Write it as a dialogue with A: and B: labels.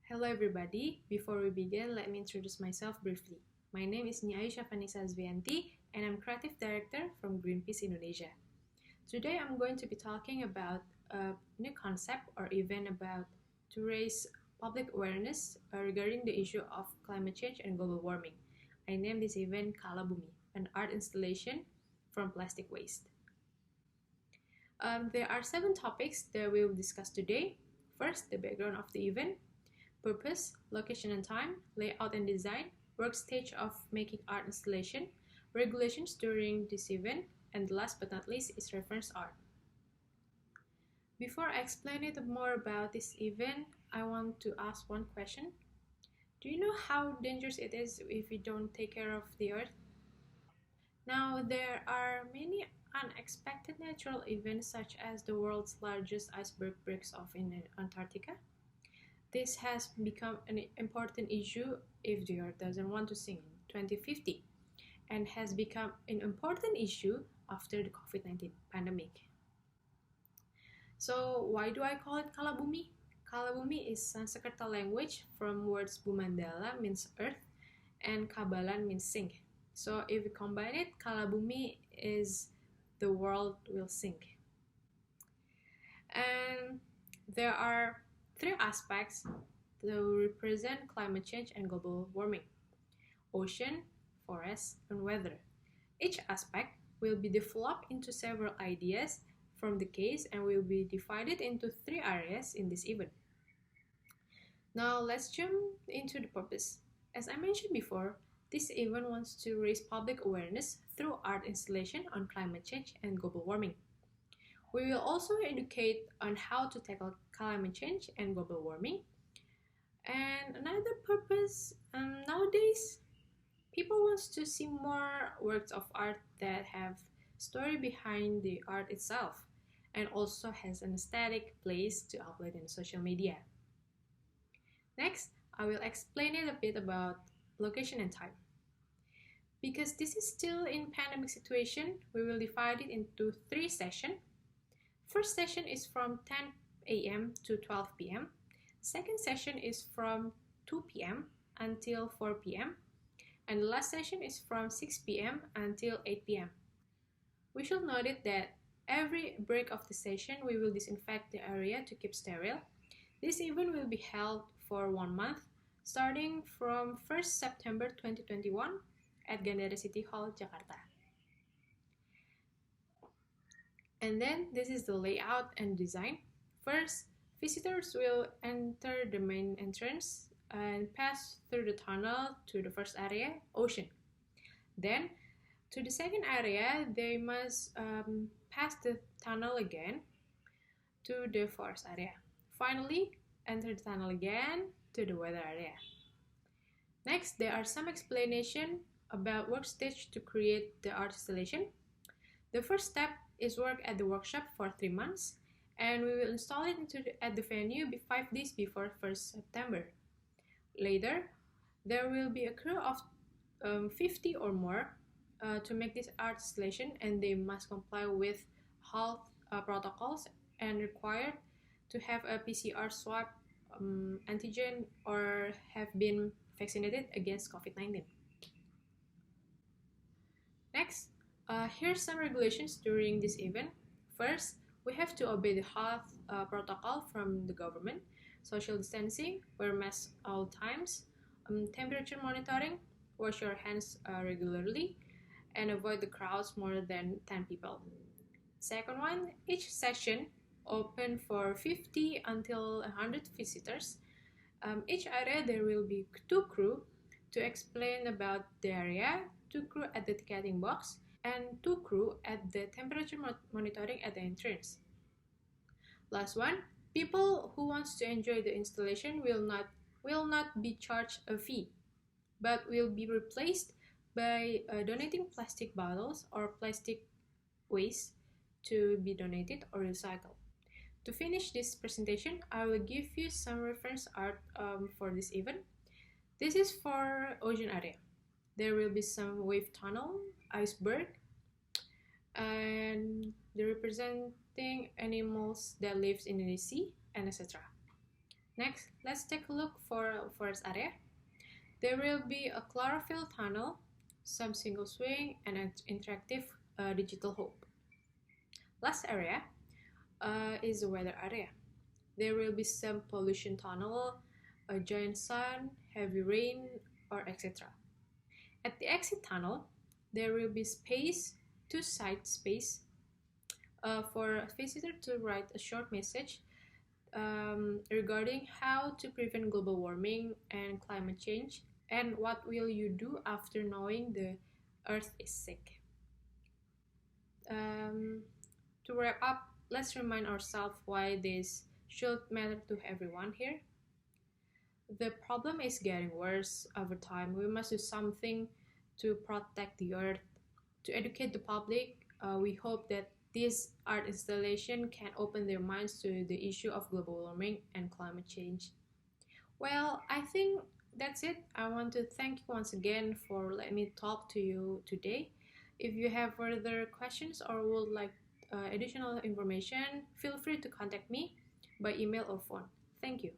A: Hello everybody, before we begin, let me introduce myself briefly. My name is Nyi Ayu Shafannisa Azfianti and I'm Creative Director from Greenpeace Indonesia. Today I'm going to be talking about a new concept or event about to raise public awareness regarding the issue of climate change and global warming. I named this event Kala Bumi, an art installation from plastic waste. There are 7 topics that we will discuss today. First, the background of the event, purpose, location and time, layout and design, work stage of making art installation, regulations during this event, and last but not least is reference art. Before I explain it more about this event, I want to ask one question. Do you know how dangerous it is if we don't take care of the earth? Now, there are many unexpected natural events such as the world's largest iceberg breaks off in Antarctica. This has become an important issue if the Earth doesn't want to sink in 2050 and has become an important issue after the COVID-19 pandemic. So why do I call it Kala Bumi? Kala Bumi is Sanskerta language from words Bumandala means earth and Kabalan means sink. So if we combine it, Kala Bumi is the world will sink. And there are 3 aspects that represent climate change and global warming: ocean, forest, and weather. Each aspect will be developed into several ideas from the case and will be divided into 3 areas in this event. Now let's jump into the purpose. As I mentioned before, this event wants to raise public awareness through art installation on climate change and global warming. We will also educate on how to tackle climate change and global warming. And another purpose, nowadays, people want to see more works of art that have story behind the art itself and also has an aesthetic place to upload in social media. Next, I will explain it a bit about location and time. Because this is still in pandemic situation, we will divide it into 3 sessions. First session is from 10 a.m. to 12 p.m. Second session is from 2 p.m. until 4 p.m. And the last session is from 6 p.m. until 8 p.m. We should note that every break of the session we will disinfect the area to keep sterile. This event will be held for 1 month, starting from 1st September 2021 at Gandara City Hall, Jakarta. And then this is the layout and design. First, visitors will enter the main entrance and pass through the tunnel to the first area, ocean. Then, to the second area, they must pass the tunnel again to the forest area. Finally, enter the tunnel again to the weather area. Next, there are some explanation about work stage to create the art installation. The first step is work at the workshop for 3 months, and we will install it at the venue 5 days before 1st September. Later, there will be a crew of 50 or more to make this art installation, and they must comply with health protocols and required to have a PCR swab, antigen, or have been vaccinated against COVID-19. Next, here's some regulations during this event. First, we have to obey the health protocol from the government: social distancing, wear masks all times, temperature monitoring, wash your hands regularly, and avoid the crowds more than 10 people. Second one, each session open for 50 until 100 visitors. Each area there will be 2 crew to explain about the area, 2 crew at the ticketing box, and 2 crew at the temperature monitoring at the entrance. Last one, people who wants to enjoy the installation will not be charged a fee, but will be replaced by donating plastic bottles or plastic waste to be donated or recycled. To finish this presentation, I will give you some reference art for this event. This is for ocean area. There will be some wave tunnel, iceberg, and the representing animals that lives in the sea, and etc. Next, let's take a look for a forest area. There will be a chlorophyll tunnel, some single swing, and an interactive digital hub. Last area is the weather area. There will be some pollution tunnel, a giant sun, heavy rain, or etc. At the exit tunnel, there will be space, two-side space, for a visitor to write a short message regarding how to prevent global warming and climate change, and what will you do after knowing the Earth is sick. To wrap up, let's remind ourselves why this should matter to everyone here. The problem is getting worse over time. We must do something to protect the Earth. To educate the public, we hope that this art installation can open their minds to the issue of global warming and climate change. Well, I think that's it. I want to thank you once again for letting me talk to you today. If you have further questions or would like additional information, feel free to contact me by email or phone. Thank you.